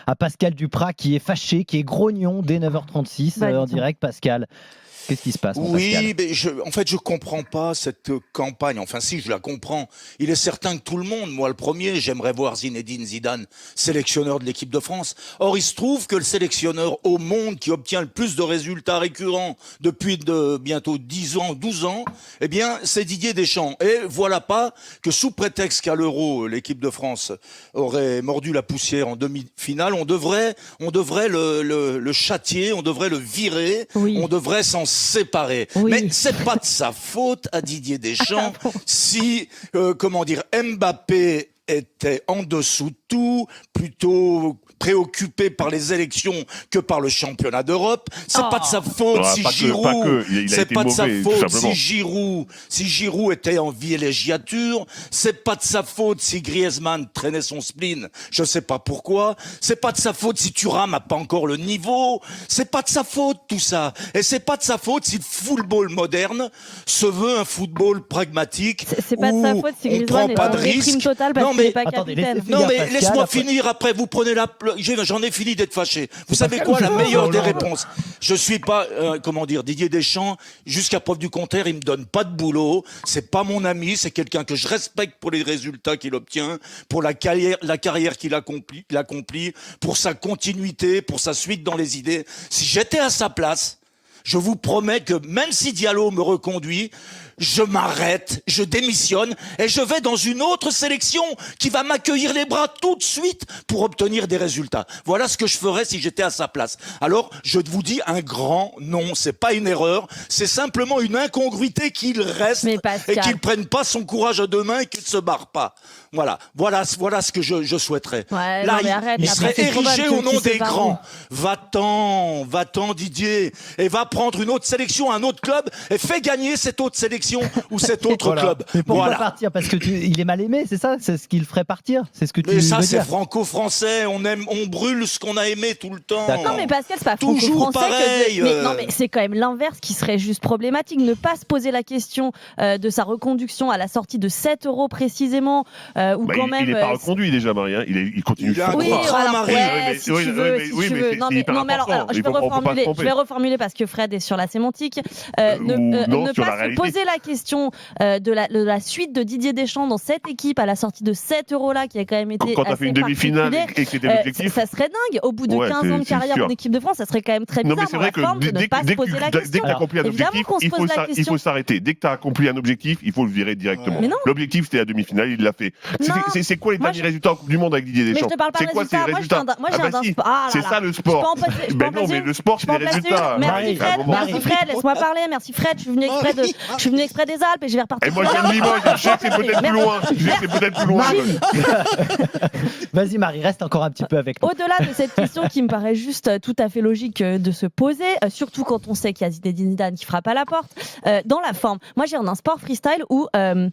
à Pascal Duprat qui est fâché, qui est grognon dès 9h36 en direct. Pascal, qu'est-ce qui se passe, Oui, mais je comprends pas cette campagne. Enfin, si, je la comprends. Il est certain que tout le monde, moi le premier, j'aimerais voir Zinedine Zidane sélectionneur de l'équipe de France. Or, il se trouve que le sélectionneur au monde qui obtient le plus de résultats récurrents depuis bientôt 10 ans, 12 ans, eh bien, c'est Didier Deschamps. Et voilà pas que sous prétexte qu'à l'Euro, l'équipe de France aurait mordu la poussière en demi-finale, on devrait le châtier, on devrait le virer, on devrait s'en séparés. Oui. Mais c'est pas de sa faute à Didier Deschamps si, Mbappé était en dessous de tout, plutôt préoccupé par les élections que par le championnat d'Europe. C'est pas de sa faute si Giroud, c'est pas de sa faute si Giroud était en villégiature. C'est pas de sa faute si Griezmann traînait son spleen. Je sais pas pourquoi. C'est pas de sa faute si Thuram a pas encore le niveau. C'est pas de sa faute tout ça. Et c'est pas de sa faute si le football moderne se veut un football pragmatique. C'est pas de sa faute si Griezmann est en déprime totale parce qu'il n'est pas capitaine. Non mais laisse-moi finir. Après vous prenez j'en ai fini d'être fâché. Vous savez quoi, la meilleure des réponses? Je suis pas, Didier Deschamps, jusqu'à preuve du contraire, il me donne pas de boulot. C'est pas mon ami, c'est quelqu'un que je respecte pour les résultats qu'il obtient, pour la carrière qu'il accomplit, pour sa continuité, pour sa suite dans les idées. Si j'étais à sa place, je vous promets que même si Diallo me reconduit, je m'arrête, je démissionne et je vais dans une autre sélection qui va m'accueillir les bras tout de suite pour obtenir des résultats. Voilà ce que je ferais si j'étais à sa place. Alors, je vous dis un grand non, c'est pas une erreur, c'est simplement une incongruité qu'il reste et qu'il prenne pas son courage à deux mains et qu'il se barre pas. Voilà ce que je souhaiterais. Ouais, là, arrête, il serait érigé au nom des grands. Va-t'en Didier, et va prendre une autre sélection, un autre club, et fais gagner cette autre sélection ou cet autre club. Mais pourquoi partir? Parce que il est mal aimé, c'est ça? C'est ce qu'il ferait partir? C'est ce que tu veux dire? Mais ça, c'est franco-français. On brûle ce qu'on a aimé tout le temps. Non, mais Pascal, c'est pas franco-français. Toujours pareil. Mais c'est quand même l'inverse qui serait juste problématique. Ne pas se poser la question de sa reconduction à la sortie de 7 € précisément. Il n'est pas reconduit déjà, Marie. Il continue. Si tu veux. Non, mais alors, je vais reformuler parce que Fred est sur la sémantique. Ne pas se poser la question de la suite de Didier Deschamps dans cette équipe à la sortie de 7 € là qui a quand même été quand tu as fait une demi-finale et que c'était l'objectif, ça serait dingue. Au bout de 15 ans de carrière en équipe de France, ça serait quand même très bizarre. Non, mais c'est vrai que dès que tu as accompli un objectif, il faut s'arrêter. Dès que tu as accompli un objectif, il faut le virer directement. L'objectif, c'était la demi-finale, il l'a fait. C'est quoi les derniers résultats en Coupe du Monde avec Didier Deschamps? C'est quoi ces résultats? C'est ça le sport. Non, mais le sport, c'est les résultats. Merci Fred, laisse-moi parler. Merci Fred, je suis venu exprès des Alpes et je vais repartir. Et moi, je viens de Limoges, je sais que c'est peut-être plus loin. Vas-y Marie, reste encore un petit peu avec nous. Au-delà de cette question qui me paraît juste tout à fait logique de se poser, surtout quand on sait qu'il y a Zinedine Zidane qui frappe à la porte, dans la forme. Moi, j'ai un sport freestyle où ce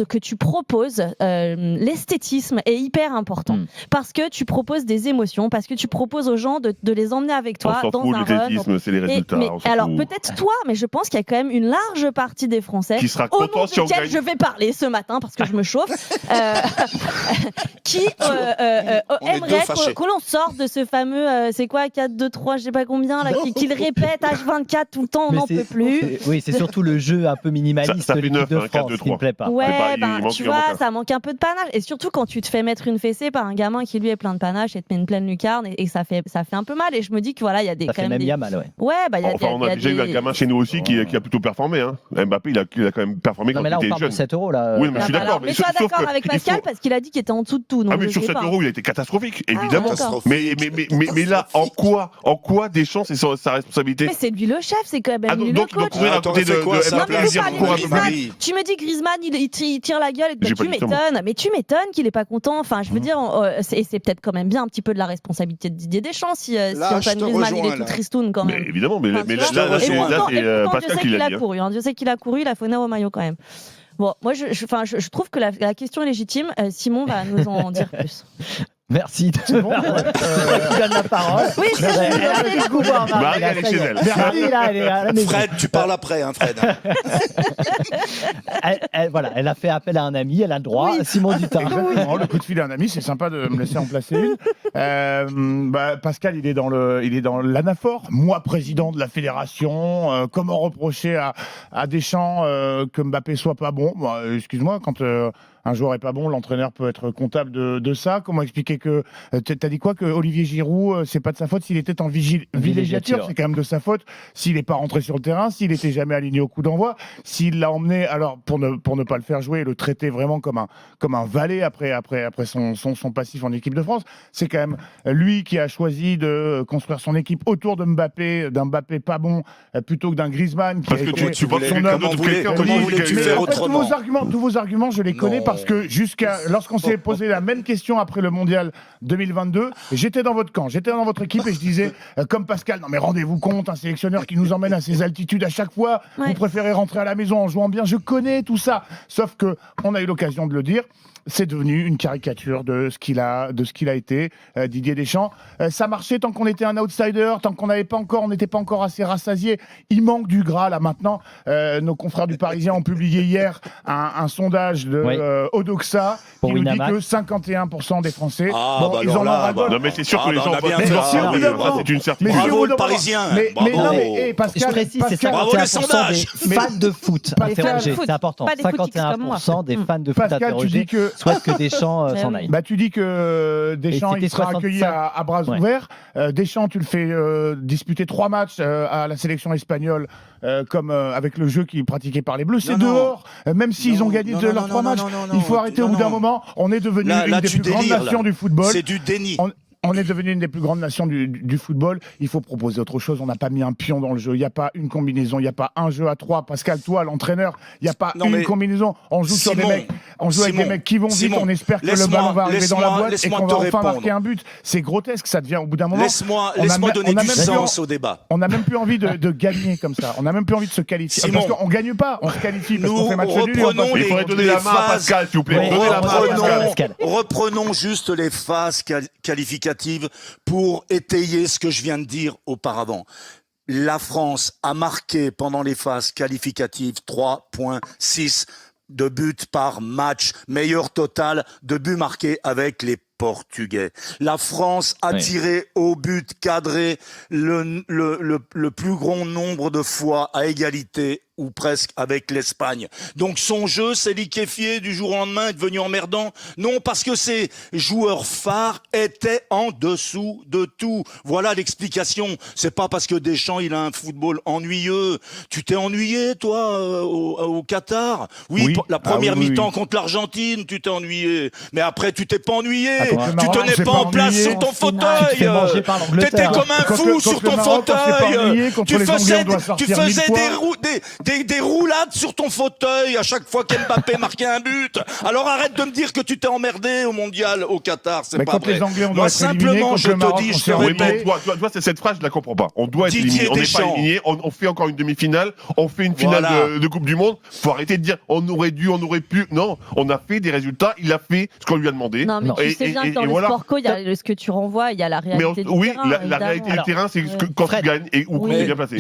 que tu proposes, l'esthétisme est hyper important. Parce que tu proposes des émotions, parce que tu proposes aux gens de les emmener avec toi dans un run. L'esthétisme, c'est les résultats. Alors, peut-être toi, mais je pense qu'il y a quand même une large partie des Français qui sera content si on gagne. Je vais parler ce matin parce que je me chauffe, qui aimerait que l'on sorte de ce fameux c'est quoi 4, 2, 3 je sais pas combien là, qu'il répète H24 tout le temps, on n'en peut plus. Oui, c'est surtout le jeu un peu minimaliste de l'équipe de France qui me plaît pas. Ouais, tu vois, ça manque un peu de panache, et surtout quand tu te fais mettre une fessée par un gamin qui lui est plein de panache et te met une pleine lucarne, et ça fait un peu mal, et je me dis que voilà, il y a des quand même des... mal, ouais, on a déjà eu un gamin chez nous aussi qui a plutôt performé, hein. Mbappé, il a quand même performé quand il était jeune. Mais là, on parle de 7 € là. Oui, mais je suis d'accord. Mais sois d'accord avec Pascal parce qu'il a dit qu'il était en dessous de tout. Mais sur 7 €, il a été catastrophique, évidemment. Mais là, en quoi Deschamps, c'est sa responsabilité? Mais c'est lui le chef, c'est quand même lui le coach. Tu me dis Griezmann, il tire la gueule, et tu m'étonnes. Mais tu m'étonnes qu'il est pas content. Enfin, je veux dire, c'est peut-être quand même bien un petit peu de la responsabilité de Didier Deschamps si Antoine Griezmann il est tout tristoun quand même. Mais évidemment, mais là c'est Pascal qui l'a dit. Dieu sait qu'il a couru, il a fait honneur au maillot quand même. Bon, moi je trouve que la question est légitime. Simon va nous en dire plus. Merci. C'est bon, Tu donnes la parole. Oui, Elle a fait le coup, Marie, elle est chez elle. Marie, là, elle est à la maison. Fred, tu parles après, hein, Fred. Voilà, elle a fait appel à un ami, elle a le droit. Simon Dutin. Exactement, le coup de fil à un ami, c'est sympa de me laisser en placer une. Pascal, il est dans l'anaphore. Moi, président de la fédération, comment reprocher à Deschamps que Mbappé soit pas bon? Excuse-moi, quand un joueur est pas bon, l'entraîneur peut être comptable de ça. Comment expliquer que t'as dit quoi, que Olivier Giroud, c'est pas de sa faute s'il était en villégiature, c'est quand même de sa faute s'il n'est pas rentré sur le terrain, s'il était jamais aligné au coup d'envoi, s'il l'a emmené alors pour ne pas le faire jouer et le traiter vraiment comme un valet après son passif en équipe de France. C'est quand même lui qui a choisi de construire son équipe autour de Mbappé, d'un Mbappé pas bon, plutôt que d'un Griezmann qui parce a que été tu penses son homme. Comment voulez-tu faire autrement? Tous vos arguments, je les connais parce que lorsqu'on s'est posé la même question après le Mondial 2022, j'étais dans votre camp, j'étais dans votre équipe et je disais, comme Pascal, non mais rendez-vous compte, un sélectionneur qui nous emmène à ces altitudes à chaque fois, vous préférez rentrer à la maison en jouant bien, je connais tout ça. Sauf que on a eu l'occasion de le dire, c'est devenu une caricature de ce qu'il a été, Didier Deschamps. Ça marchait tant qu'on était un outsider, tant qu'on on n'était pas encore assez rassasié. Il manque du gras là maintenant. Nos confrères du Parisien ont publié hier un sondage de Odoxa qui nous dit que 51% des Français, ils en ont ras-le-bol. Non mais c'est sûr que les gens votent c'est une certitude. Bravo le Parisien. Pascal, je précise, c'est 51% des fans de foot interrogés. C'est important. 51% des fans de foot interrogés souhaitent que Deschamps s'en aille. Tu dis que Deschamps il sera accueilli à bras ouverts. Deschamps, tu le fais disputer 3 matchs à la sélection espagnole, comme avec le jeu qui est pratiqué par les Bleus. C'est dehors. Même s'ils ont gagné leurs 3 matchs, il faut arrêter au bout d'un moment. On est devenu une des plus grandes nations du football. C'est du déni. On est devenu une des plus grandes nations du football. Il faut proposer autre chose. On n'a pas mis un pion dans le jeu. Il n'y a pas une combinaison. Il n'y a pas un jeu à 3. Pascal, toi, l'entraîneur, il n'y a pas une combinaison. On joue sur des mecs. On joue avec des mecs qui vont vite. On espère que le ballon va arriver dans la boîte et qu'on va enfin marquer un but. C'est grotesque. Ça devient au bout d'un moment. Laisse-moi donner du sens au débat. On n'a même plus envie de gagner comme ça. On n'a même plus envie de se qualifier. Parce qu'on ne gagne pas. On se qualifie parce qu'on fait match nul. Il faudrait donner la main à Pascal, s'il vous plaît. Reprenons juste les phases qualificatives pour étayer ce que je viens de dire auparavant. La France a marqué pendant les phases qualificatives 3,6 de buts par match, meilleur total de buts marqués avec les Portugais. La France a tiré au but cadré le plus grand nombre de fois à égalité ou presque avec l'Espagne. Donc son jeu s'est liquéfié du jour au lendemain, est devenu emmerdant. Non, parce que ses joueurs phares étaient en dessous de tout. Voilà l'explication. C'est pas parce que Deschamps il a un football ennuyeux. Tu t'es ennuyé toi au Qatar? Oui. La première mi-temps contre l'Argentine, tu t'es ennuyé. Mais après tu t'es pas ennuyé. Tu tenais pas en place sur ton fauteuil. T'étais comme un fou sur ton fauteuil. Tu faisais des roulades sur ton fauteuil à chaque fois qu'Mbappé marquait un but. Alors arrête de me dire que tu t'es emmerdé au Mondial au Qatar, c'est pas vrai. Moi simplement je te dis, je te répète. Toi, cette phrase je la comprends pas. On doit être éliminé, on n'est pas éliminé, on fait encore une demi-finale, on fait une finale de Coupe du Monde. Faut arrêter de dire on aurait dû, on aurait pu. Non, on a fait des résultats, il a fait ce qu'on lui a demandé. Non mais tu sais bien que dans le sport co, il y a ce que tu renvoies, il y a la réalité du terrain. Oui, la réalité du terrain, c'est quand tu gagnes ou quand tu es bien placé.